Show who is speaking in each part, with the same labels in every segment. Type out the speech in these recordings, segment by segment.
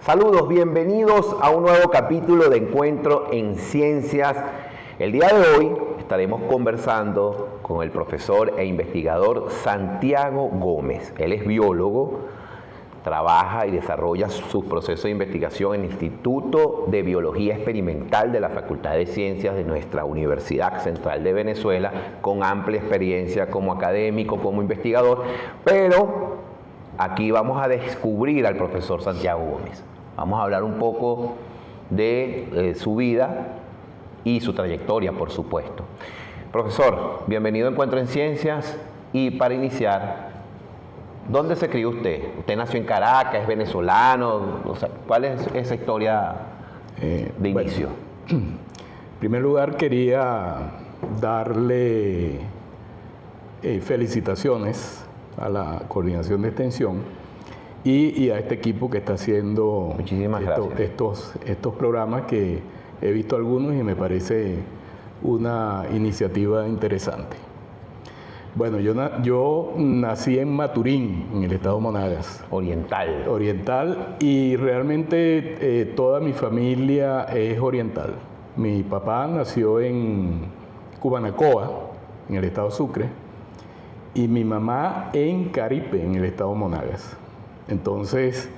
Speaker 1: Saludos, bienvenidos a un nuevo capítulo de Encuentro en Ciencias. El día de hoy estaremos conversando con el profesor e investigador Santiago Gómez. Él es biólogo, trabaja y desarrolla sus procesos de investigación en el Instituto de Biología Experimental de la Facultad de Ciencias de nuestra Universidad Central de Venezuela, con amplia experiencia como académico, como investigador, pero aquí vamos a descubrir al profesor Santiago Gómez. Vamos a hablar un poco de su vida y su trayectoria, por supuesto. Profesor, bienvenido a Encuentro en Ciencias. Y para iniciar, ¿dónde se crió usted? ¿Usted nació en Caracas, es venezolano? O sea, ¿cuál es esa historia de inicio?
Speaker 2: Bueno, en primer lugar, quería darle felicitaciones a la Coordinación de Extensión y a este equipo que está haciendo estos programas, que he visto algunos y me parece una iniciativa interesante. Bueno, yo nací en Maturín, en el estado Monagas. Oriental, y realmente toda mi familia es oriental. Mi papá nació en Cubanacoa, en el estado Sucre, y mi mamá en Caripe, en el estado Monagas. Entonces,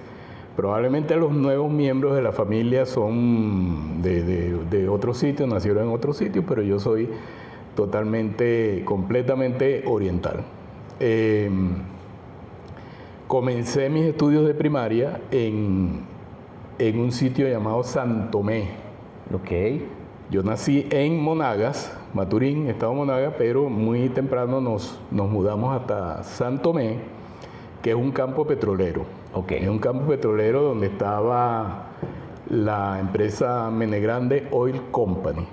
Speaker 2: probablemente los nuevos miembros de la familia son de otro sitio, nacieron en otro sitio, pero yo soy completamente oriental. Comencé mis estudios de primaria en un sitio llamado San Tomé.
Speaker 1: Okay.
Speaker 2: Yo nací en Monagas, Maturín, estado Monagas, pero muy temprano nos mudamos hasta San Tomé, que es un campo petrolero.
Speaker 1: Okay.
Speaker 2: Es un campo petrolero donde estaba la empresa Menegrande Oil Company.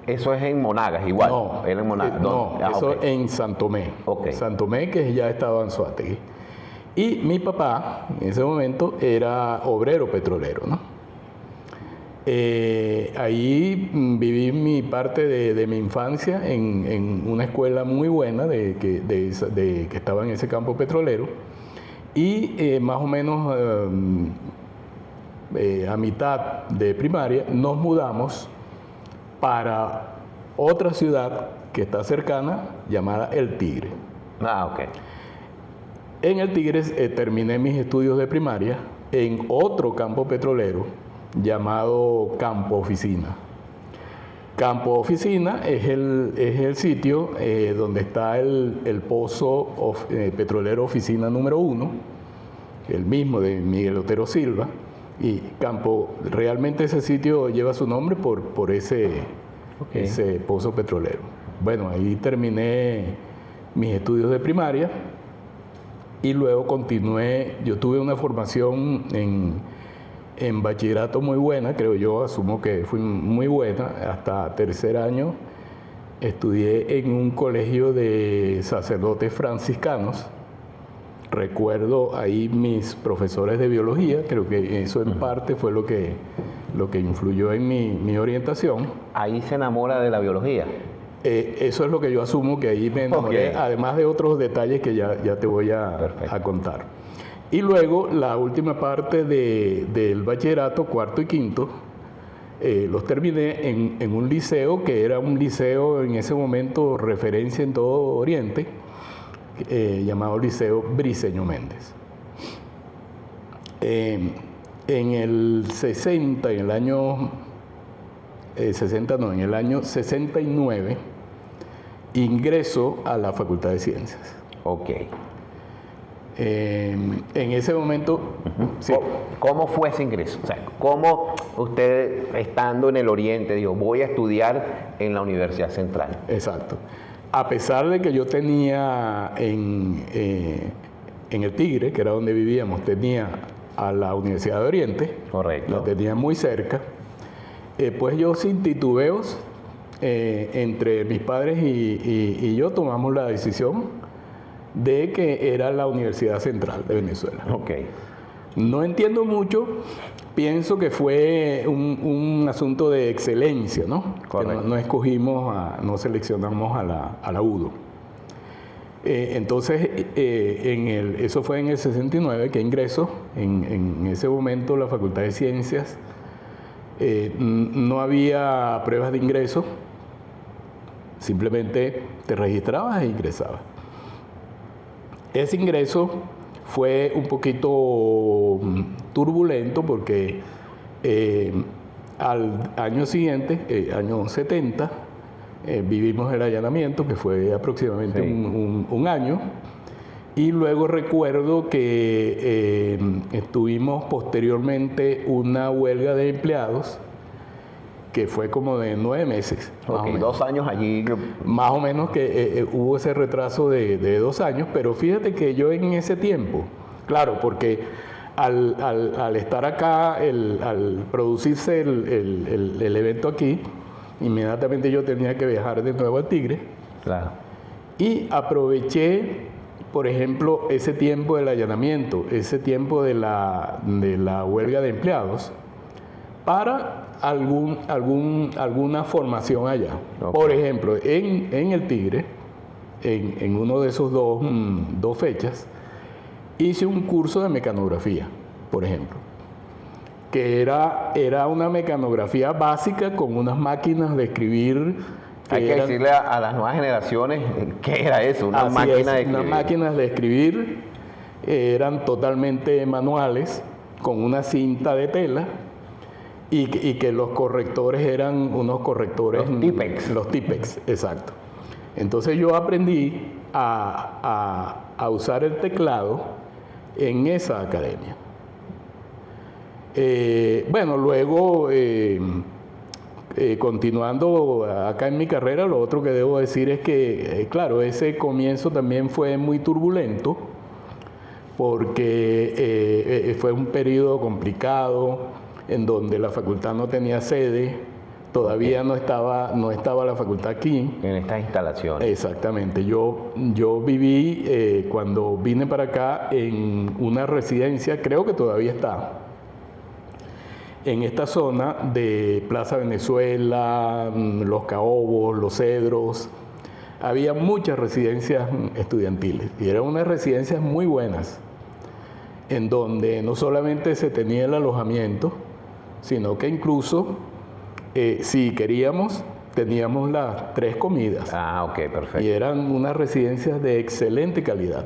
Speaker 1: ¿Eso es en Monagas igual?
Speaker 2: No,
Speaker 1: en Monagas.
Speaker 2: Eso okay. En San Tomé.
Speaker 1: Okay.
Speaker 2: San Tomé, que ya estaba en Anzoátegui. Y mi papá, en ese momento, era obrero petrolero, ¿no? Ahí viví mi parte de mi infancia en una escuela muy buena que estaba en ese campo petrolero. Y más o menos a mitad de primaria nos mudamos para otra ciudad que está cercana, llamada El Tigre.
Speaker 1: Ok.
Speaker 2: En El Tigre terminé mis estudios de primaria en otro campo petrolero llamado Campo Oficina. Campo Oficina es el sitio donde está el pozo petrolero Oficina número 1, el mismo de Miguel Otero Silva, y realmente ese sitio lleva su nombre por ese pozo petrolero. Bueno, ahí terminé mis estudios de primaria y luego continué. Yo tuve una formación en bachillerato muy buena, creo yo, asumo que fui muy buena. Hasta tercer año estudié en un colegio de sacerdotes franciscanos. Recuerdo ahí mis profesores de biología, creo que eso en parte fue lo que influyó en mi orientación.
Speaker 1: ¿Ahí se enamora de la biología?
Speaker 2: Eso es lo que yo asumo, que ahí me enamoré,
Speaker 1: Okay.
Speaker 2: Además de otros detalles que ya te voy a contar. Y luego la última parte del bachillerato, cuarto y quinto, los terminé en un liceo que era un liceo en ese momento referencia en todo Oriente, llamado Liceo Briceño Méndez. En el 60, en el año 69, ingreso a la Facultad de Ciencias.
Speaker 1: Ok.
Speaker 2: En ese momento, sí.
Speaker 1: ¿Cómo fue ese ingreso? O sea, ¿cómo usted, estando en el Oriente, dijo, voy a estudiar en la Universidad Central?
Speaker 2: Exacto. A pesar de que yo tenía en El Tigre, que era donde vivíamos, tenía a la Universidad de Oriente.
Speaker 1: Correcto.
Speaker 2: La tenía muy cerca. Pues yo, sin titubeos, entre mis padres y yo, tomamos la decisión de que era la Universidad Central de Venezuela.
Speaker 1: Ok.
Speaker 2: No entiendo mucho, pienso que fue un asunto de excelencia, ¿no?
Speaker 1: Correcto.
Speaker 2: Que no seleccionamos a la UDO. Entonces, eso fue en el 69 que ingreso. En ese momento la Facultad de Ciencias no había pruebas de ingreso, simplemente te registrabas e ingresabas. Ese ingreso fue un poquito turbulento porque al año siguiente, año 70, vivimos el allanamiento, que fue aproximadamente un año, y luego recuerdo que estuvimos posteriormente una huelga de empleados que fue como de 9 meses.
Speaker 1: Ok, 2 años allí.
Speaker 2: Más o menos que hubo ese retraso de 2 años, pero fíjate que yo en ese tiempo, claro, porque al estar acá, al producirse el evento aquí, inmediatamente yo tenía que viajar de nuevo al Tigre.
Speaker 1: Claro.
Speaker 2: Y aproveché, por ejemplo, ese tiempo del allanamiento, ese tiempo de la huelga de empleados, para alguna formación allá. Okay. Por ejemplo, en el Tigre, en uno de esos dos fechas, hice un curso de mecanografía, por ejemplo, que era una mecanografía básica con unas máquinas de escribir.
Speaker 1: Hay que decirle a las nuevas generaciones qué era eso, una máquina de escribir.
Speaker 2: Unas máquinas de escribir eran totalmente manuales, con una cinta de tela, y que los correctores eran unos correctores...
Speaker 1: Los Tipex.
Speaker 2: Los Tipex, exacto. Entonces yo aprendí a usar el teclado en esa academia. Bueno, luego, continuando acá en mi carrera, lo otro que debo decir es que, claro, ese comienzo también fue muy turbulento, porque fue un periodo complicado, en donde la facultad no tenía sede, todavía no estaba la facultad aquí.
Speaker 1: En estas instalaciones.
Speaker 2: Exactamente. Yo viví, cuando vine para acá, en una residencia, creo que todavía está, en esta zona de Plaza Venezuela, Los Caobos, Los Cedros. Había muchas residencias estudiantiles y eran unas residencias muy buenas, en donde no solamente se tenía el alojamiento, sino que incluso, si queríamos, teníamos las 3 comidas.
Speaker 1: Ah, ok, perfecto.
Speaker 2: Y eran unas residencias de excelente calidad.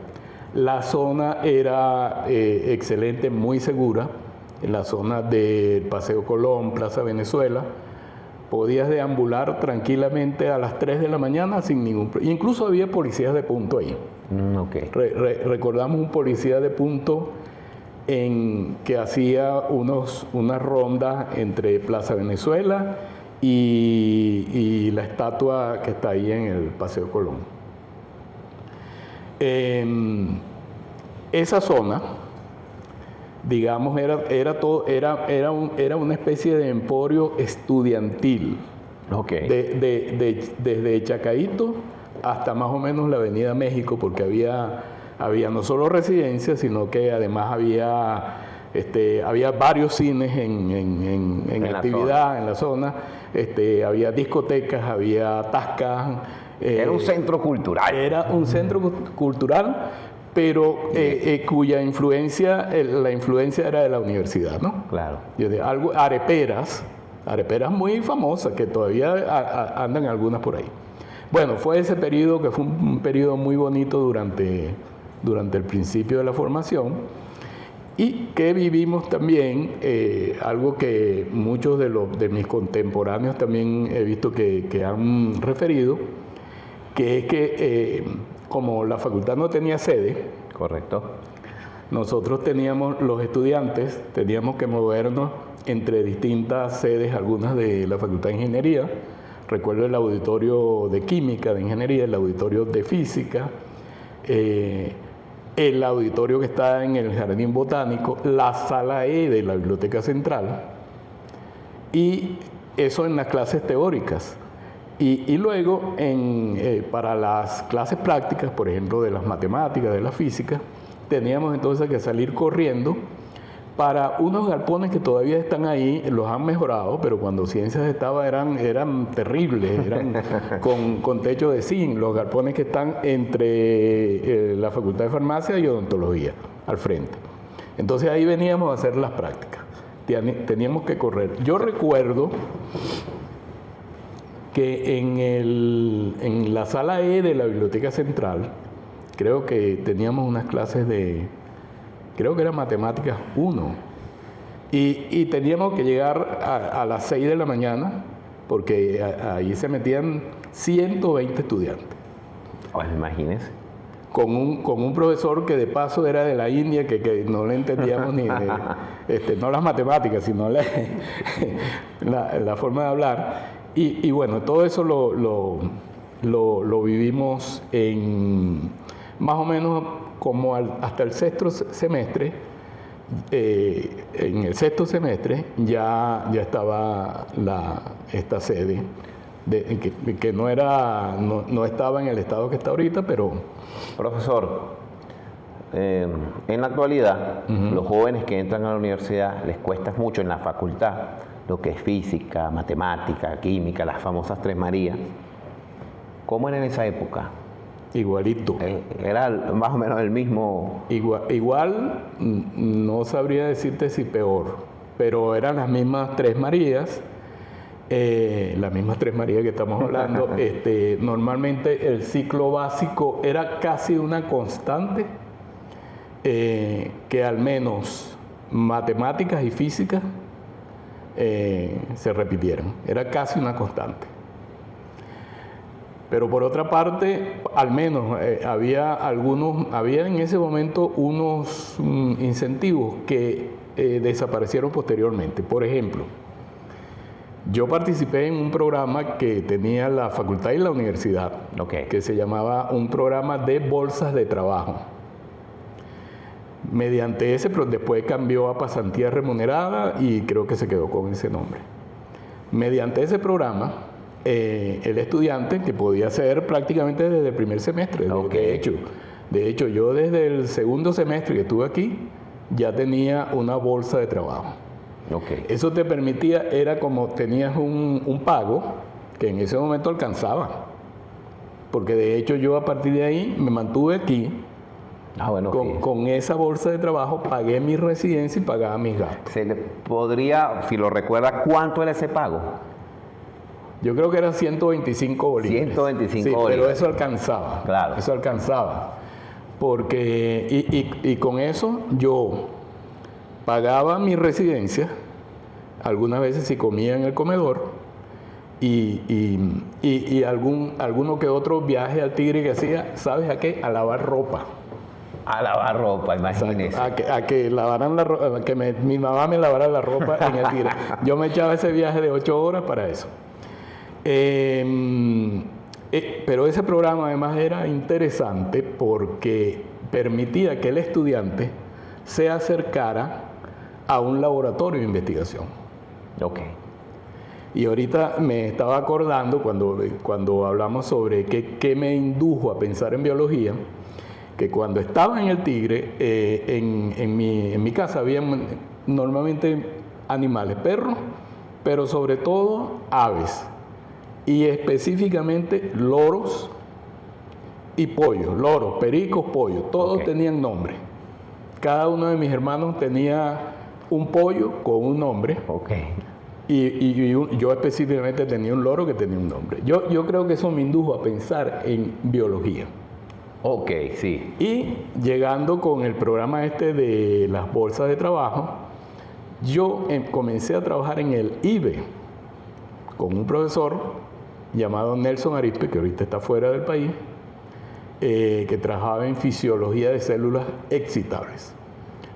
Speaker 2: La zona era excelente, muy segura. En la zona del Paseo Colón, Plaza Venezuela, podías deambular tranquilamente a las 3 de la mañana sin ningún problema. Incluso había policías de punto ahí.
Speaker 1: Okay.
Speaker 2: Recordamos un policía de punto que hacía unas rondas entre Plaza Venezuela y la estatua que está ahí en el Paseo Colón. Esa zona, digamos, era una especie de emporio estudiantil.
Speaker 1: Okay.
Speaker 2: Desde Chacaíto hasta más o menos la Avenida México, porque había no solo residencias, sino que además había varios cines en actividad en la zona. Había discotecas, había tascas.
Speaker 1: Era un centro cultural.
Speaker 2: Era un centro cultural, pero cuya influencia, la influencia era de la universidad, ¿no?
Speaker 1: Claro.
Speaker 2: Areperas muy famosas, que todavía andan algunas por ahí. Bueno, fue ese periodo que fue un periodo muy bonito durante el principio de la formación, y que vivimos también algo que muchos de mis contemporáneos también he visto que han referido, que es que como la facultad no tenía sede,
Speaker 1: correcto,
Speaker 2: nosotros los estudiantes teníamos que movernos entre distintas sedes, algunas de la Facultad de Ingeniería. Recuerdo el auditorio de Química, de Ingeniería, el auditorio de Física, el auditorio que está en el Jardín Botánico, la sala E de la Biblioteca Central, y eso en las clases teóricas. Y luego, para las clases prácticas, por ejemplo, de las matemáticas, de la física, teníamos entonces que salir corriendo para unos galpones que todavía están ahí, los han mejorado, pero cuando Ciencias estaba eran terribles, eran con techo de zinc, los galpones que están entre la Facultad de Farmacia y Odontología, al frente. Entonces ahí veníamos a hacer las prácticas, teníamos que correr. Yo recuerdo que en la sala E de la Biblioteca Central, creo que teníamos unas clases creo que era Matemáticas 1, y teníamos que llegar a las 6 de la mañana, porque ahí se metían 120 estudiantes.
Speaker 1: Pues imagínense.
Speaker 2: Con un profesor que de paso era de la India, que no le entendíamos ni no las matemáticas, sino la forma de hablar. Y bueno, todo eso lo vivimos en más o menos como hasta el sexto semestre. En el sexto semestre ya estaba esta sede, que no estaba en el estado que está ahorita, pero...
Speaker 1: Profesor, en la actualidad, los jóvenes que entran a la universidad les cuesta mucho en la facultad lo que es física, matemática, química, las famosas Tres Marías. ¿Cómo era en esa época?
Speaker 2: Igualito.
Speaker 1: Era más o menos el mismo...
Speaker 2: Igual, no sabría decirte si peor, pero eran las mismas Tres Marías, que estamos hablando. Normalmente el ciclo básico era casi una constante, que al menos matemáticas y física se repitieran. Era casi una constante. Pero por otra parte, al menos había en ese momento unos incentivos que desaparecieron posteriormente. Por ejemplo, yo participé en un programa que tenía la facultad y la universidad, que se llamaba un programa de bolsas de trabajo. Mediante ese, pero después cambió a pasantía remunerada y creo que se quedó con ese nombre. Mediante ese programa, el estudiante, que podía ser prácticamente desde el primer semestre, de hecho yo desde el segundo semestre que estuve aquí, ya tenía una bolsa de trabajo. Eso te permitía, era como tenías un pago que en ese momento alcanzaba, porque de hecho yo a partir de ahí me mantuve aquí. Con esa bolsa de trabajo pagué mi residencia y pagaba mis gastos.
Speaker 1: ¿Se le podría, si lo recuerda, cuánto era ese pago?
Speaker 2: Yo creo que eran 125 bolívares.
Speaker 1: 125
Speaker 2: sí,
Speaker 1: bolívares.
Speaker 2: Pero eso alcanzaba.
Speaker 1: Claro.
Speaker 2: Eso alcanzaba. Porque, y con eso yo pagaba mi residencia, algunas veces si comía en el comedor, y alguno que otro viaje al Tigre que hacía, ¿sabes a qué? A lavar ropa.
Speaker 1: A lavar ropa, imagínese.
Speaker 2: A que lavaran la ropa, mi mamá me lavara la ropa en el Tigre. Yo me echaba ese viaje de 8 horas para eso. Pero ese programa además era interesante porque permitía que el estudiante se acercara a un laboratorio de investigación. Y ahorita me estaba acordando cuando hablamos sobre qué me indujo a pensar en biología, que cuando estaba en el Tigre, en mi casa había normalmente animales, perros, pero sobre todo aves, y específicamente loros y pollos, loros, pericos, pollos, todos tenían nombre. Cada uno de mis hermanos tenía un pollo con un nombre. Y yo específicamente tenía un loro que tenía un nombre. Yo creo que eso me indujo a pensar en biología.
Speaker 1: Sí.
Speaker 2: Y llegando con el programa de las bolsas de trabajo, yo comencé a trabajar en el IBE con un profesor llamado Nelson Arispe, que ahorita está fuera del país, que trabajaba en fisiología de células excitables.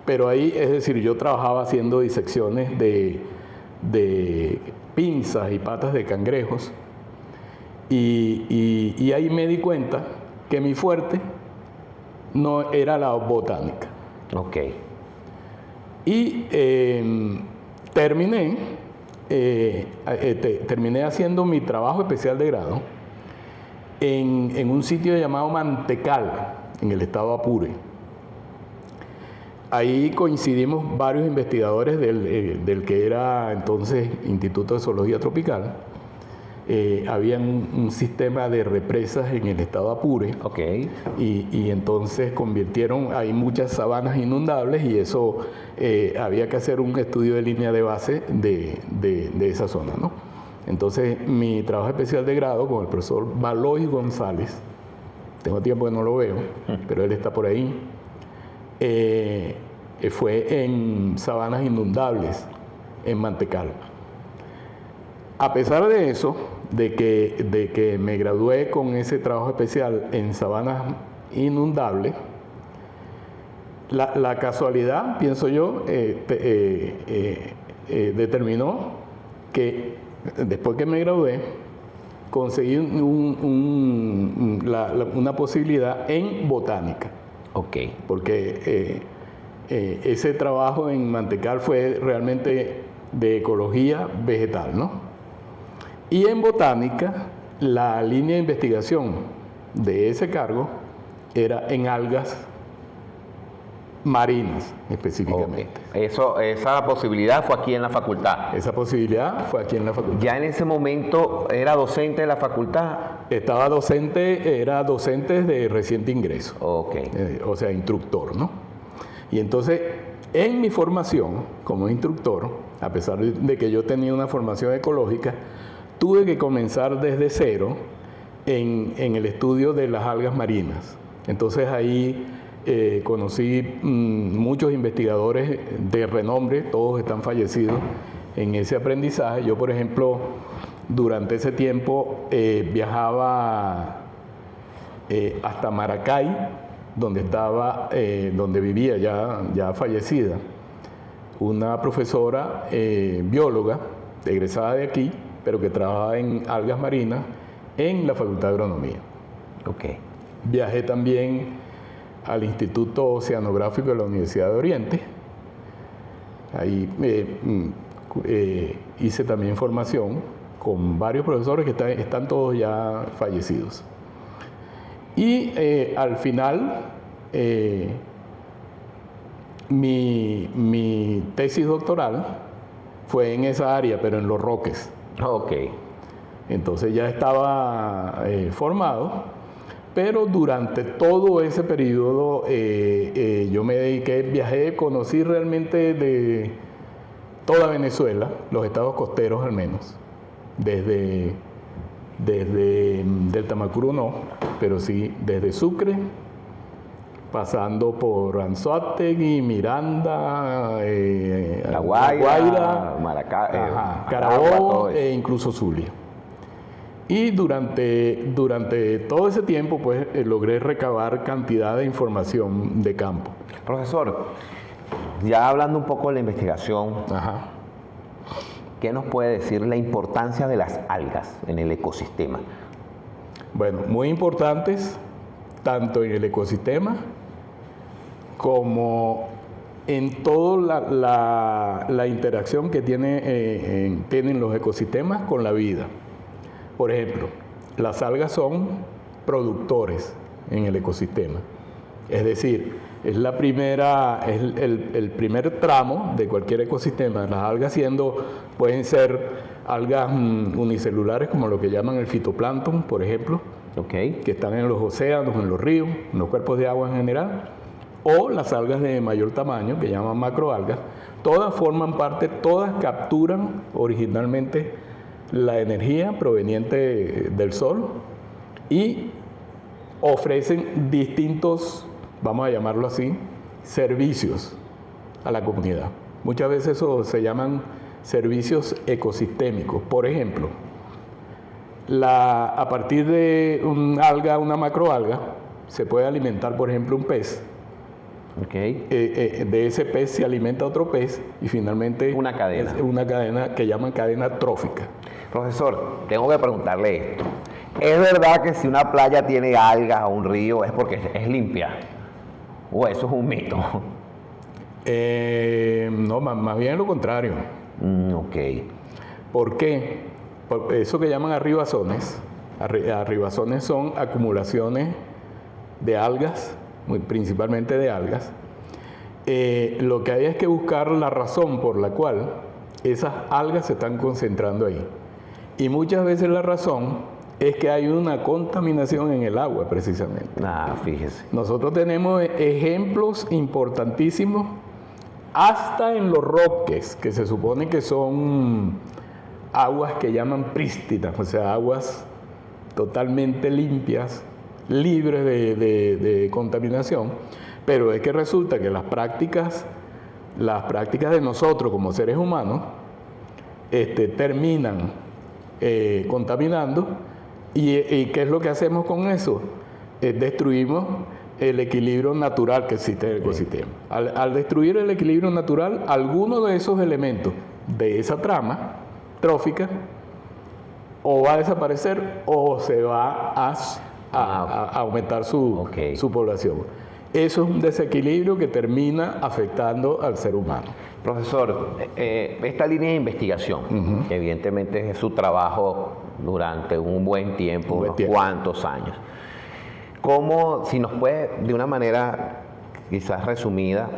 Speaker 2: Pero ahí, es decir, yo trabajaba haciendo disecciones de pinzas y patas de cangrejos, y ahí me di cuenta que mi fuerte no era la botánica. Y terminé haciendo mi trabajo especial de grado en un sitio llamado Mantecal, en el estado Apure. Ahí coincidimos varios investigadores del que era entonces Instituto de Zoología Tropical. Había un sistema de represas en el estado Apure.
Speaker 1: Ok.
Speaker 2: Y entonces convirtieron, hay muchas sabanas inundables y eso había que hacer un estudio de línea de base de esa zona, ¿no? Entonces mi trabajo especial de grado con el profesor Baloy González, tengo tiempo que no lo veo, pero él está por ahí, fue en sabanas inundables en Mantecal. A pesar de eso, de que me gradué con ese trabajo especial en sabanas inundables, la casualidad, pienso yo, determinó que después que me gradué, conseguí una posibilidad en botánica.
Speaker 1: Ok.
Speaker 2: Porque ese trabajo en Mantecal fue realmente de ecología vegetal, ¿no? Y en botánica, la línea de investigación de ese cargo era en algas marinas, específicamente.
Speaker 1: Okay. Esa posibilidad fue aquí en la facultad.
Speaker 2: Esa posibilidad fue aquí en la facultad.
Speaker 1: ¿Ya en ese momento era docente de la facultad?
Speaker 2: Era docente de reciente ingreso.
Speaker 1: Ok.
Speaker 2: O sea, instructor, ¿no? Y entonces, en mi formación como instructor, a pesar de que yo tenía una formación ecológica, tuve que comenzar desde cero en el estudio de las algas marinas. Entonces ahí conocí muchos investigadores de renombre, todos están fallecidos en ese aprendizaje. Yo, por ejemplo, durante ese tiempo viajaba hasta Maracay, donde vivía ya fallecida, una profesora bióloga, egresada de aquí, pero que trabajaba en algas marinas en la Facultad de Agronomía.
Speaker 1: Okay.
Speaker 2: Viajé también al Instituto Oceanográfico de la Universidad de Oriente. Ahí hice también formación con varios profesores que están todos ya fallecidos. Y al final, mi tesis doctoral fue en esa área, pero en Los Roques.
Speaker 1: Ok.
Speaker 2: Entonces ya estaba formado, pero durante todo ese periodo yo me dediqué, viajé, conocí realmente de toda Venezuela, los estados costeros al menos, desde del Tamacuro no, pero sí desde Sucre, pasando por Anzoátegui, Miranda,
Speaker 1: La Guaira,
Speaker 2: Maracay,
Speaker 1: Maracaibo,
Speaker 2: Carabobo e incluso Zulia. Y durante todo ese tiempo pues logré recabar cantidad de información de campo.
Speaker 1: Profesor, ya hablando un poco de la investigación,
Speaker 2: Ajá.
Speaker 1: ¿qué nos puede decir la importancia de las algas en el ecosistema?
Speaker 2: Bueno, muy importantes tanto en el ecosistema como en toda la interacción que tienen los ecosistemas con la vida. Por ejemplo, las algas son productores en el ecosistema. Es decir, es el primer tramo de cualquier ecosistema. Las algas pueden ser algas unicelulares, como lo que llaman el fitoplancton, por ejemplo,
Speaker 1: Okay.
Speaker 2: que están en los océanos, en los ríos, en los cuerpos de agua en general, o las algas de mayor tamaño, que llaman macroalgas. Todas forman parte, todas capturan originalmente la energía proveniente del sol y ofrecen distintos, vamos a llamarlo así, servicios a la comunidad. Muchas veces eso se llaman servicios ecosistémicos. Por ejemplo, a partir de una macroalga, se puede alimentar, por ejemplo, un pez.
Speaker 1: Okay.
Speaker 2: De ese pez se alimenta otro pez y finalmente
Speaker 1: Una cadena.
Speaker 2: Es una cadena que llaman cadena trófica.
Speaker 1: Profesor, tengo que preguntarle esto. ¿Es verdad que si una playa tiene algas o un río es porque es limpia? ¿O eso es un mito?
Speaker 2: No, más bien lo contrario.
Speaker 1: Ok.
Speaker 2: ¿Por qué? Por eso que llaman arribazones. Arribazones son acumulaciones de algas, principalmente de algas, lo que hay es que buscar la razón por la cual esas algas se están concentrando ahí. Y muchas veces la razón es que hay una contaminación en el agua, precisamente.
Speaker 1: Fíjese.
Speaker 2: Nosotros tenemos ejemplos importantísimos hasta en los roques, que se supone que son aguas que llaman prístinas, o sea, aguas totalmente limpias, libres de contaminación, pero es que resulta que las prácticas de nosotros como seres humanos terminan contaminando. ¿Y qué es lo que hacemos con eso? Destruimos el equilibrio natural que existe en el ecosistema. Al destruir el equilibrio natural, alguno de esos elementos de esa trama trófica o va a desaparecer o se va a aumentar su población. Eso es un desequilibrio que termina afectando al ser humano.
Speaker 1: Profesor, esta línea de investigación, que evidentemente es su trabajo durante un buen tiempo, unos cuantos años. ¿Cómo, si nos puede, de una manera quizás resumida,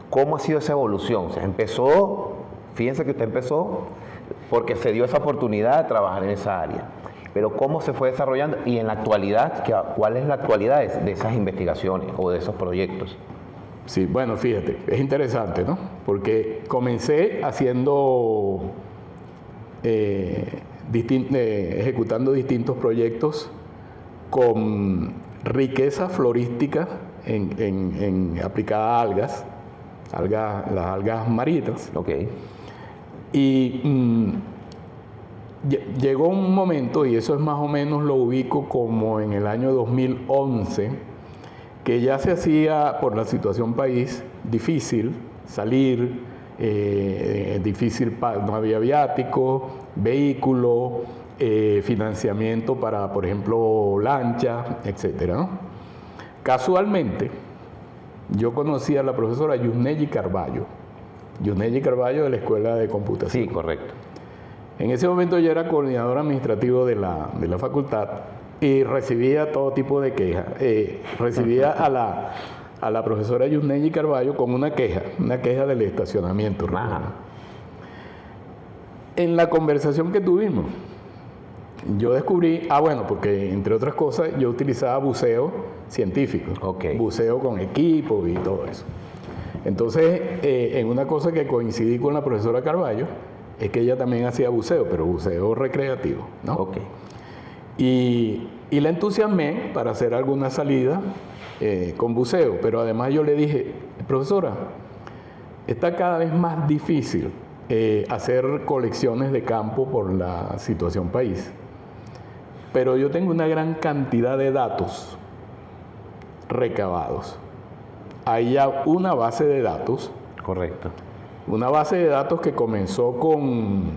Speaker 1: cómo ha sido esa evolución? O sea, fíjense que usted empezó porque se dio esa oportunidad de trabajar en esa área, pero ¿cómo se fue desarrollando? Y en la actualidad, ¿cuál es la actualidad de esas investigaciones o de esos proyectos?
Speaker 2: Sí, bueno, fíjate, es interesante, ¿no? Porque comencé ejecutando distintos proyectos con riqueza florística aplicada a algas, las algas marinas.
Speaker 1: Okay.
Speaker 2: Y llegó un momento, y eso es más o menos lo ubico como en el año 2011, que ya se hacía por la situación país difícil salir, no había viático, vehículo, financiamiento para, por ejemplo, lanchas, etcétera, ¿no? Casualmente, yo conocí a la profesora Yusneyi Carballo de la Escuela de Computación.
Speaker 1: Sí, correcto.
Speaker 2: En ese momento yo era coordinador administrativo de la facultad y recibía todo tipo de quejas. Recibía a la profesora Yusneyi Carballo con una queja del estacionamiento. En la conversación que tuvimos, yo descubrí, porque entre otras cosas yo utilizaba buceo científico, buceo con equipo y todo eso. Entonces, en una cosa que coincidí con la profesora Carballo, es que ella también hacía buceo, pero buceo recreativo, ¿no? Y la entusiasmé para hacer alguna salida con buceo, pero además yo le dije, profesora, está cada vez más difícil hacer colecciones de campo por la situación país, pero yo tengo una gran cantidad de datos recabados. Hay ya una base de datos.
Speaker 1: Correcto.
Speaker 2: Una base de datos que comenzó con,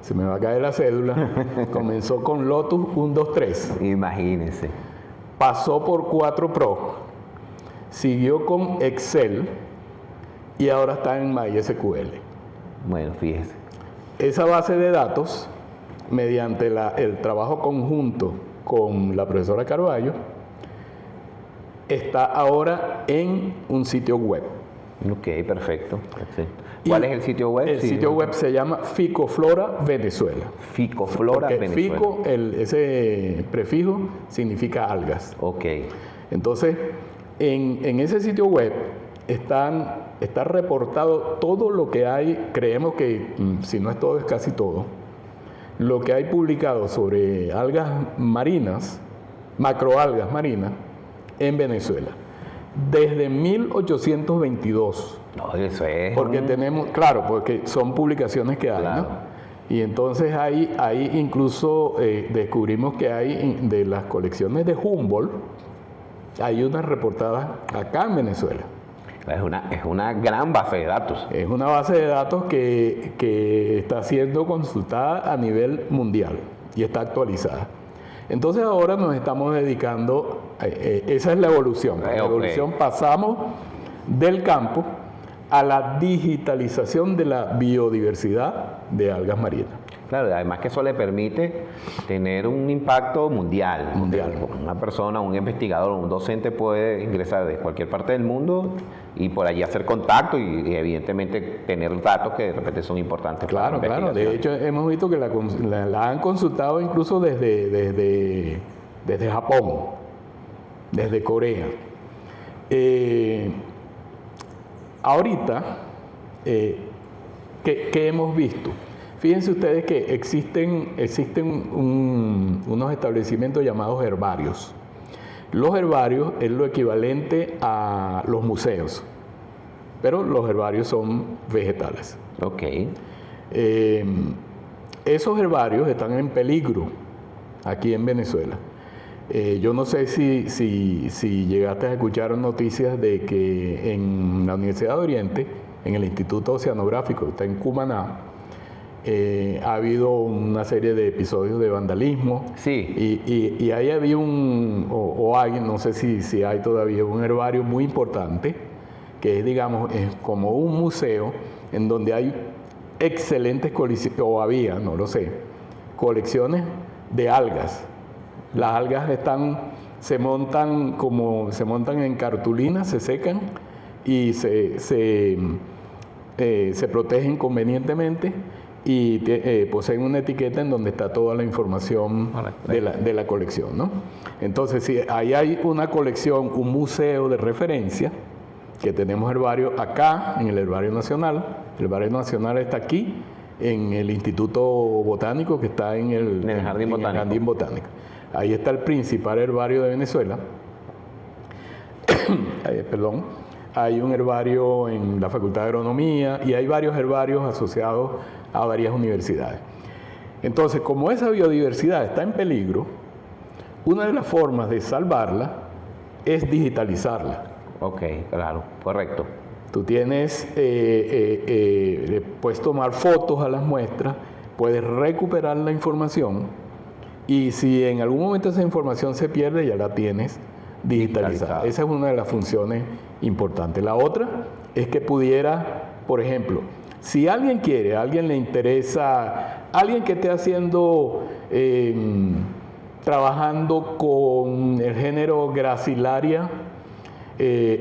Speaker 2: se me va a caer la cédula, comenzó con Lotus 123.
Speaker 1: Imagínense.
Speaker 2: Pasó por 4Pro, siguió con Excel y ahora está en MySQL.
Speaker 1: Bueno, fíjese.
Speaker 2: Esa base de datos, mediante el trabajo conjunto con la profesora Carballo, está ahora en un sitio web.
Speaker 1: Ok, perfecto. Sí. ¿Cuál es el sitio web?
Speaker 2: El sitio web se llama Ficoflora Venezuela.
Speaker 1: Ficoflora Venezuela.
Speaker 2: Fico, ese prefijo significa algas.
Speaker 1: Ok.
Speaker 2: Entonces, en ese sitio web está reportado todo lo que hay, creemos que, si no es todo, es casi todo, lo que hay publicado sobre algas marinas, macroalgas marinas, en Venezuela. Desde 1822.
Speaker 1: No, eso es.
Speaker 2: Porque tenemos, claro, porque son publicaciones que hay, claro, ¿no? Y entonces ahí incluso descubrimos que hay de las colecciones de Humboldt, hay unas reportadas acá en Venezuela.
Speaker 1: Es una gran base de datos. Es
Speaker 2: una base de datos que está siendo consultada a nivel mundial y está actualizada. Entonces ahora nos estamos dedicando, esa es la evolución. La evolución, pasamos del campo a la digitalización de la biodiversidad de algas marinas.
Speaker 1: Claro, además que eso le permite tener un impacto mundial. Una persona, un investigador, un docente puede ingresar de cualquier parte del mundo y por allí hacer contacto y evidentemente tener datos que de repente son importantes.
Speaker 2: Claro, claro. De hecho, hemos visto que la han consultado incluso desde Japón, desde Corea. Ahorita, ¿qué hemos visto? Fíjense ustedes que existen unos establecimientos llamados herbarios. Los herbarios es lo equivalente a los museos, pero los herbarios son vegetales.
Speaker 1: Ok.
Speaker 2: Esos herbarios están en peligro aquí en Venezuela. Yo no sé si llegaste a escuchar noticias de que en la Universidad de Oriente, en el Instituto Oceanográfico, que está en Cumaná, ha habido una serie de episodios de vandalismo.
Speaker 1: Sí.
Speaker 2: Y ahí había hay, no sé si hay todavía, un herbario muy importante, que es, digamos, es como un museo en donde hay excelentes colecciones, o había, no lo sé, colecciones de algas. Las algas se montan en cartulinas, se secan y se protegen convenientemente y poseen una etiqueta en donde está toda la información de la colección, ¿no? Entonces, si ahí hay una colección, un museo de referencia, que tenemos herbario acá, en el Herbario Nacional. El Herbario Nacional está aquí, en el Instituto Botánico, que está en el Jardín Botánico. Ahí está el principal herbario de Venezuela. Perdón. Hay un herbario en la Facultad de Agronomía y hay varios herbarios asociados a varias universidades. Entonces, como esa biodiversidad está en peligro, una de las formas de salvarla es digitalizarla.
Speaker 1: Ok, claro, correcto.
Speaker 2: Tú puedes tomar fotos a las muestras, puedes recuperar la información y si en algún momento esa información se pierde, ya la tienes digitalizada. Esa es una de las funciones importantes. La otra es que pudiera, por ejemplo, si alguien quiere, a alguien le interesa, alguien que esté trabajando con el género Gracilaria,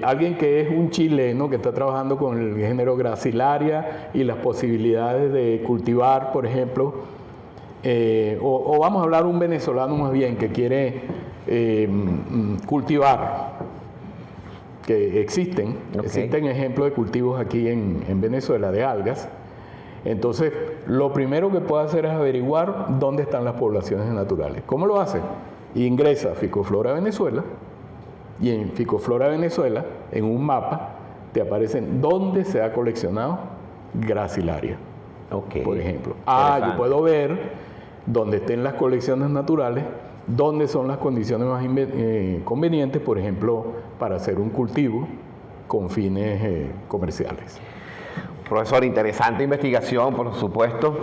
Speaker 2: alguien que es un chileno que está trabajando con el género Gracilaria y las posibilidades de cultivar, por ejemplo, o vamos a hablar un venezolano más bien que quiere cultivar, que existen ejemplos de cultivos aquí en Venezuela de algas. Entonces, lo primero que puede hacer es averiguar dónde están las poblaciones naturales. ¿Cómo lo hace? Ingresa a Ficoflora Venezuela y en Ficoflora Venezuela, en un mapa, te aparecen dónde se ha coleccionado Gracilaria, por ejemplo. Yo puedo ver dónde estén las colecciones naturales, dónde son las condiciones más convenientes, por ejemplo, para hacer un cultivo con fines comerciales.
Speaker 1: Profesor, interesante investigación, por supuesto,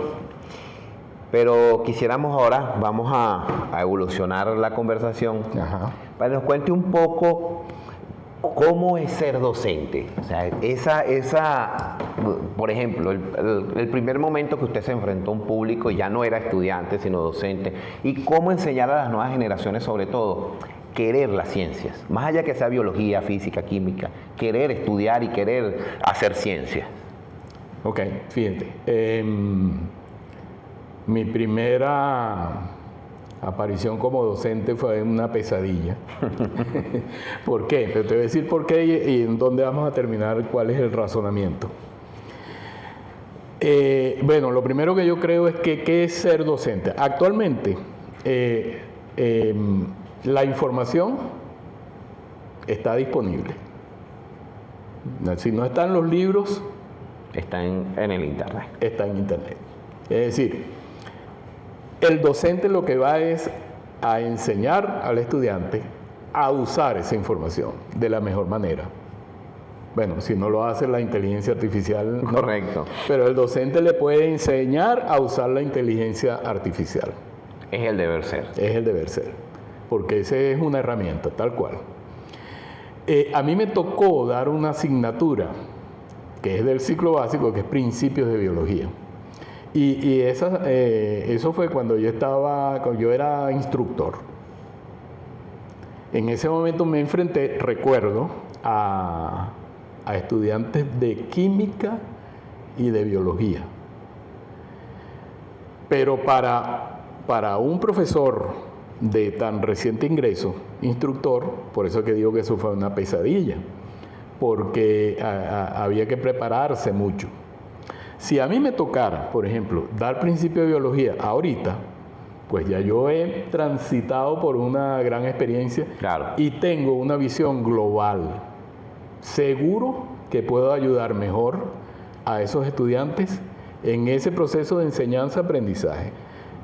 Speaker 1: pero quisiéramos ahora, vamos a evolucionar la conversación, para que nos cuente un poco cómo es ser docente. O sea, por ejemplo, el primer momento que usted se enfrentó a un público, ya no era estudiante, sino docente, y cómo enseñar a las nuevas generaciones, sobre todo, querer las ciencias, más allá que sea biología, física, química, querer estudiar y querer hacer ciencia.
Speaker 2: Ok, fíjate. Mi primera aparición como docente fue una pesadilla. ¿Por qué? Pero te voy a decir por qué y en dónde vamos a terminar, cuál es el razonamiento. Bueno, lo primero que yo creo es que ¿qué es ser docente? Actualmente, la información está disponible. Si no están los libros,
Speaker 1: está en el Internet.
Speaker 2: Está en Internet. Es decir, el docente lo que va es a enseñar al estudiante a usar esa información de la mejor manera. Bueno, si no lo hace la inteligencia artificial, no.
Speaker 1: Correcto.
Speaker 2: Pero el docente le puede enseñar a usar la inteligencia artificial.
Speaker 1: Es el deber ser.
Speaker 2: Es el deber ser, porque esa es una herramienta, tal cual. A mí me tocó dar una asignatura que es del ciclo básico, que es Principios de Biología. Y eso fue cuando yo era instructor. En ese momento me enfrenté, recuerdo, a estudiantes de química y de biología. Pero para un profesor de tan reciente ingreso, instructor, por eso que digo que eso fue una pesadilla, porque había que prepararse mucho. Si a mí me tocara, por ejemplo, dar principio de biología ahorita, pues ya yo he transitado por una gran experiencia,
Speaker 1: claro,
Speaker 2: y tengo una visión global. Seguro que puedo ayudar mejor a esos estudiantes en ese proceso de enseñanza-aprendizaje.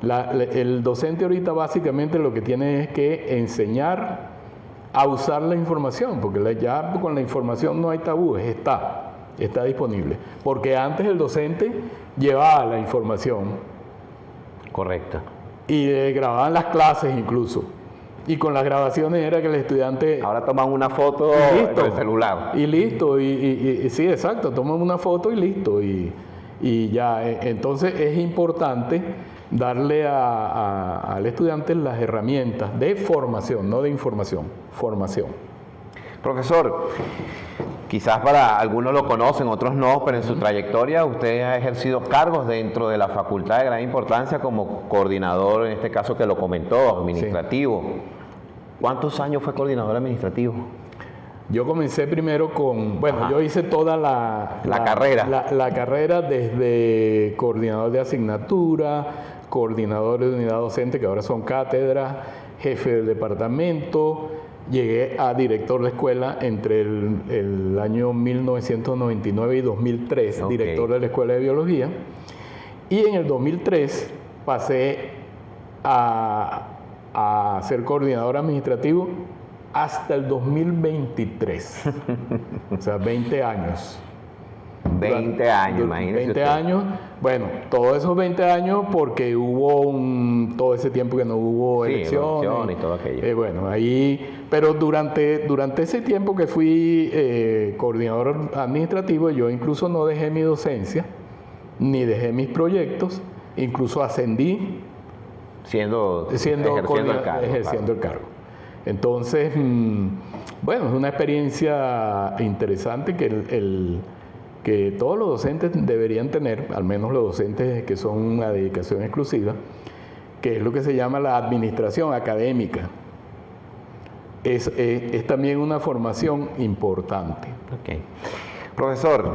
Speaker 2: El docente ahorita básicamente lo que tiene es que enseñar a usar la información, porque ya con la información no hay tabúes, está disponible. Porque antes el docente llevaba la información.
Speaker 1: Correcto.
Speaker 2: Y grababan las clases incluso. Y con las grabaciones era que el estudiante...
Speaker 1: Ahora toman una foto con el celular.
Speaker 2: Y listo. Y sí, exacto. Toman una foto y listo. Y ya. Entonces es importante darle al estudiante las herramientas de formación, no de información. Formación.
Speaker 1: Profesor, quizás para algunos lo conocen, otros no, pero en su trayectoria usted ha ejercido cargos dentro de la facultad de gran importancia como coordinador, en este caso que lo comentó, administrativo. Sí. ¿Cuántos años fue coordinador administrativo?
Speaker 2: Yo comencé primero yo hice toda la
Speaker 1: carrera.
Speaker 2: La carrera desde coordinador de asignatura, coordinador de unidad docente, que ahora son cátedras, jefe del departamento. Llegué a director de escuela entre el año 1999 y 2003, okay, director de la Escuela de Biología. Y en el 2003 pasé a ser coordinador administrativo hasta el 2023. O sea, 20 años.
Speaker 1: 20 años, imagínese
Speaker 2: 20
Speaker 1: usted.
Speaker 2: años, bueno, todos esos 20 años porque hubo todo ese tiempo que no hubo elecciones
Speaker 1: y todo aquello.
Speaker 2: Bueno, ahí, pero durante ese tiempo que fui coordinador administrativo, yo incluso no dejé mi docencia, ni dejé mis proyectos, incluso ascendí
Speaker 1: ejerciendo el cargo.
Speaker 2: Entonces, bueno, es una experiencia interesante que todos los docentes deberían tener, al menos los docentes que son una dedicación exclusiva, que es lo que se llama la administración académica. Es también una formación importante.
Speaker 1: Okay. Profesor,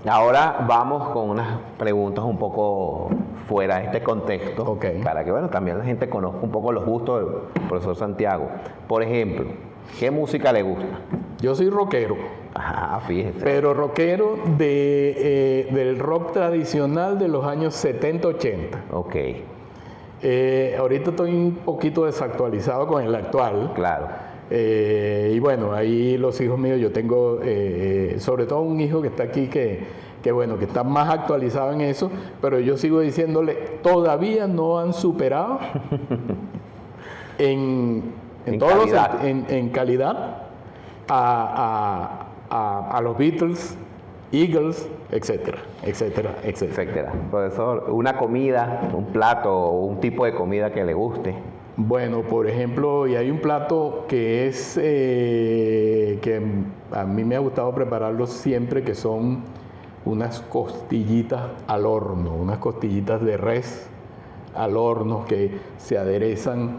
Speaker 1: ahora vamos con unas preguntas un poco fuera de este contexto,
Speaker 2: okay,
Speaker 1: para que también la gente conozca un poco los gustos del profesor Santiago. Por ejemplo, ¿qué música le gusta?
Speaker 2: Yo soy rockero.
Speaker 1: Ajá, fíjese.
Speaker 2: Pero rockero del rock tradicional de los años 70-80.
Speaker 1: Ok.
Speaker 2: Ahorita estoy un poquito desactualizado con el actual.
Speaker 1: Claro.
Speaker 2: Y bueno, ahí los hijos míos, yo tengo sobre todo un hijo que está aquí que está más actualizado en eso, pero yo sigo diciéndole, todavía no han superado en calidad a los Beatles, Eagles, etcétera, etcétera, etcétera.
Speaker 1: Profesor, una comida, un plato o un tipo de comida que le guste.
Speaker 2: Bueno, por ejemplo, y hay un plato que es que a mí me ha gustado prepararlo siempre, que son unas costillitas al horno, unas costillitas de res al horno que se aderezan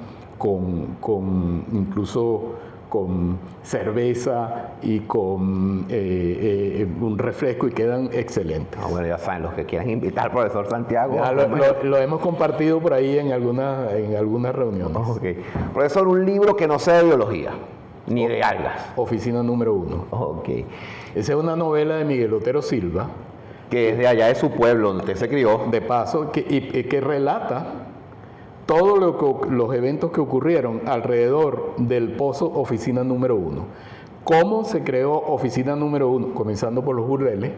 Speaker 2: incluso con cerveza y con un refresco y quedan excelentes.
Speaker 1: Bueno, ya saben, los que quieran invitar al profesor Santiago.
Speaker 2: Lo hemos compartido por ahí en algunas reuniones.
Speaker 1: Okay. Profesor, un libro que no sea de biología, ni de algas.
Speaker 2: Oficina número 1.
Speaker 1: Okay.
Speaker 2: Esa es una novela de Miguel Otero Silva.
Speaker 1: Que es de allá de su pueblo, donde usted se crió.
Speaker 2: De paso, que relata todos los eventos que ocurrieron alrededor del pozo Oficina número 1. Cómo se creó Oficina número 1, comenzando por los burdeles,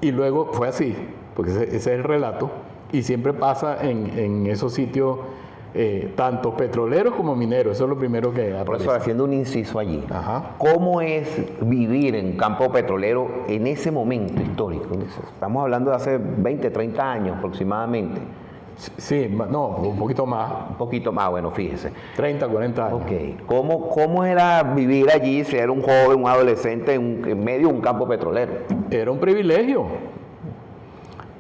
Speaker 2: y luego fue así, porque ese es el relato, y siempre pasa en esos sitios tanto petroleros como mineros. Eso es lo primero que aparece.
Speaker 1: Profesor, haciendo un inciso allí,
Speaker 2: Ajá.
Speaker 1: ¿cómo es vivir en un campo petrolero en ese momento histórico? Estamos hablando de hace 20, 30 años aproximadamente.
Speaker 2: Sí, no, un poquito más.
Speaker 1: Un poquito más, bueno, fíjese.
Speaker 2: 30, 40 años.
Speaker 1: Ok, ¿cómo era vivir allí, ser un joven, un adolescente en medio de un campo petrolero?
Speaker 2: Era un privilegio.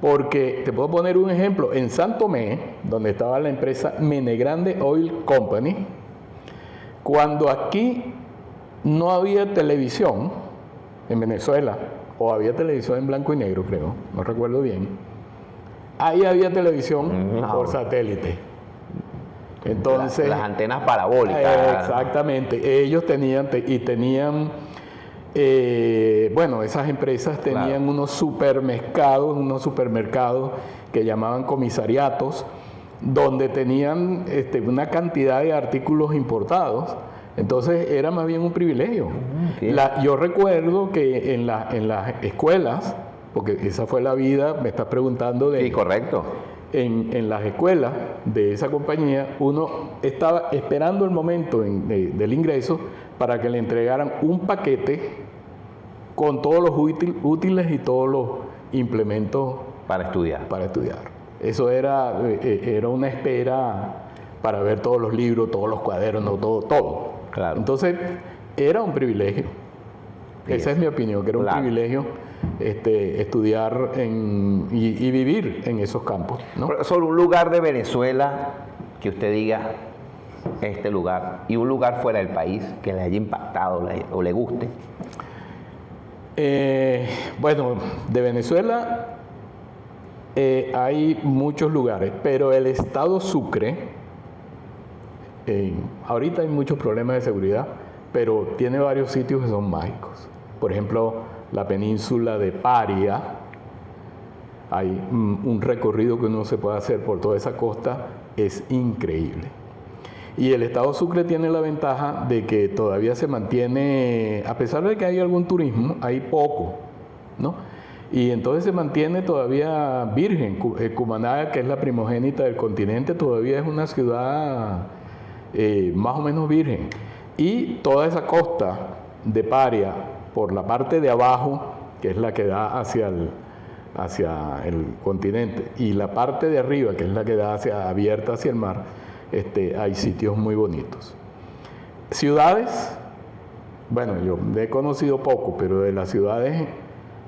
Speaker 2: Porque te puedo poner un ejemplo. En San Tomé, donde estaba la empresa Menegrande Oil Company, cuando aquí no había televisión en Venezuela, o había televisión en blanco y negro, creo, no recuerdo bien, ahí había televisión por satélite. Entonces,
Speaker 1: las antenas parabólicas.
Speaker 2: Exactamente. Ellos tenían, bueno, esas empresas tenían unos supermercados que llamaban comisariatos, donde tenían una cantidad de artículos importados. Entonces era más bien un privilegio. Yo recuerdo que en las escuelas, porque esa fue la vida, me estás preguntando de...
Speaker 1: Sí, correcto.
Speaker 2: En las escuelas de esa compañía, uno estaba esperando el momento del ingreso para que le entregaran un paquete con todos los útiles y todos los implementos
Speaker 1: para estudiar.
Speaker 2: Eso era una espera para ver todos los libros, todos los cuadernos, todo.
Speaker 1: Claro.
Speaker 2: Entonces, era un privilegio.
Speaker 1: Sí.
Speaker 2: Esa es mi opinión, que era un privilegio estudiar y vivir en esos campos, ¿no?
Speaker 1: Profesor, un lugar de Venezuela que usted diga, este lugar, y un lugar fuera del país que le haya impactado o le guste.
Speaker 2: Bueno, de Venezuela hay muchos lugares, pero el estado Sucre, ahorita hay muchos problemas de seguridad, pero tiene varios sitios que son mágicos. Por ejemplo, la península de Paria, hay un recorrido que uno se puede hacer por toda esa costa, es increíble. Y el estado Sucre tiene la ventaja de que todavía se mantiene, a pesar de que hay algún turismo, hay poco, ¿no? Y entonces se mantiene todavía virgen. Cumaná, que es la primogénita del continente, todavía es una ciudad más o menos virgen. Y toda esa costa de Paria, por la parte de abajo, que es la que da hacia el continente, y la parte de arriba, que es la que da abierta hacia el mar, hay sitios muy bonitos. Ciudades, bueno, yo he conocido poco, pero de las ciudades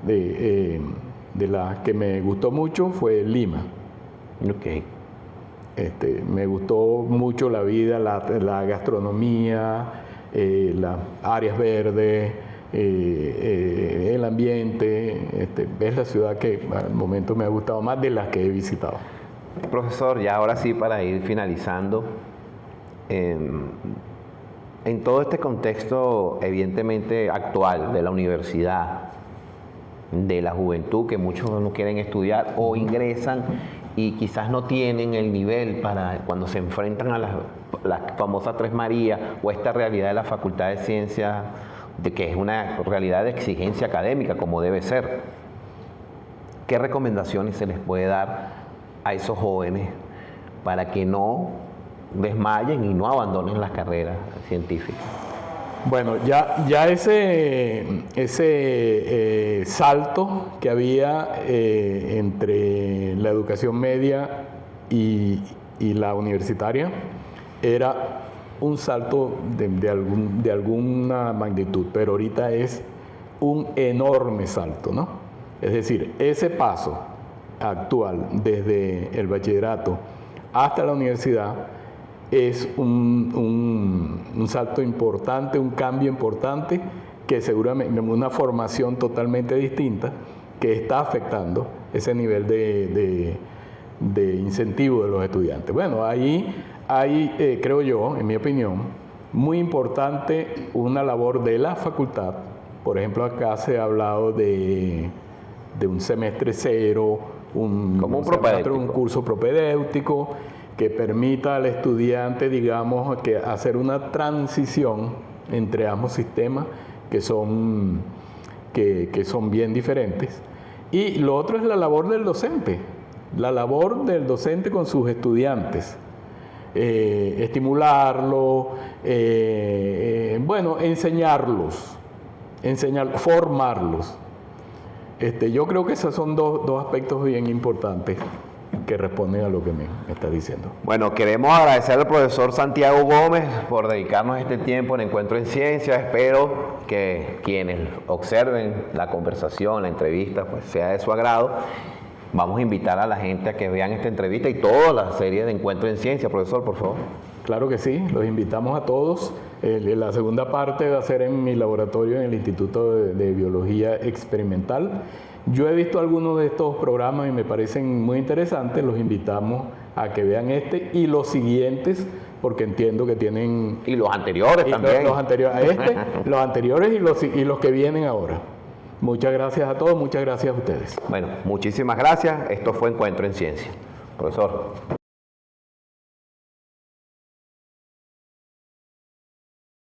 Speaker 2: de las que me gustó mucho fue Lima.
Speaker 1: Ok.
Speaker 2: Me gustó mucho la vida, la gastronomía, las áreas verdes, el ambiente. Es la ciudad que al momento me ha gustado más de las que he visitado.
Speaker 1: Profesor, ya ahora sí, para ir finalizando, en todo este contexto evidentemente actual de la universidad, de la juventud, que muchos no quieren estudiar o ingresan y quizás no tienen el nivel para cuando se enfrentan a las famosas Tres Marías o esta realidad de la Facultad de Ciencias, de que es una realidad de exigencia académica como debe ser. ¿Qué recomendaciones se les puede dar a esos jóvenes para que no desmayen y no abandonen las carreras científicas?
Speaker 2: Bueno, ya ese salto que había entre la educación media y la universitaria era un salto de alguna magnitud, pero ahorita es un enorme salto, ¿no? Es decir, ese paso actual desde el bachillerato hasta la universidad es un salto importante, un cambio importante, que seguramente una formación totalmente distinta que está afectando ese nivel de incentivo de los estudiantes. Bueno, ahí hay, creo yo, en mi opinión, muy importante una labor de la facultad. Por ejemplo, acá se ha hablado de un semestre cero, un curso propedéutico que permita al estudiante, digamos, hacer una transición entre ambos sistemas que son bien diferentes. Y lo otro es la labor del docente con sus estudiantes. estimularlo, formarlos. Yo creo que esos son dos aspectos bien importantes que responden a lo que me está diciendo.
Speaker 1: Bueno, queremos agradecer al profesor Santiago Gómez por dedicarnos este tiempo en Encuentro en Ciencia. Espero que quienes observen la conversación, la entrevista, pues sea de su agrado. Vamos a invitar a la gente a que vean esta entrevista y toda la serie de Encuentro en Ciencia. Profesor, por favor.
Speaker 2: Claro que sí, los invitamos a todos. La segunda parte va a ser en mi laboratorio en el Instituto de Biología Experimental. Yo he visto algunos de estos programas y me parecen muy interesantes. Los invitamos a que vean este y los siguientes, porque entiendo que tienen...
Speaker 1: Y los anteriores también.
Speaker 2: Los anteriores a este, los anteriores y los que vienen ahora. Muchas gracias a todos, muchas gracias a ustedes.
Speaker 1: Bueno, muchísimas gracias. Esto fue Encuentro en Ciencia. Profesor.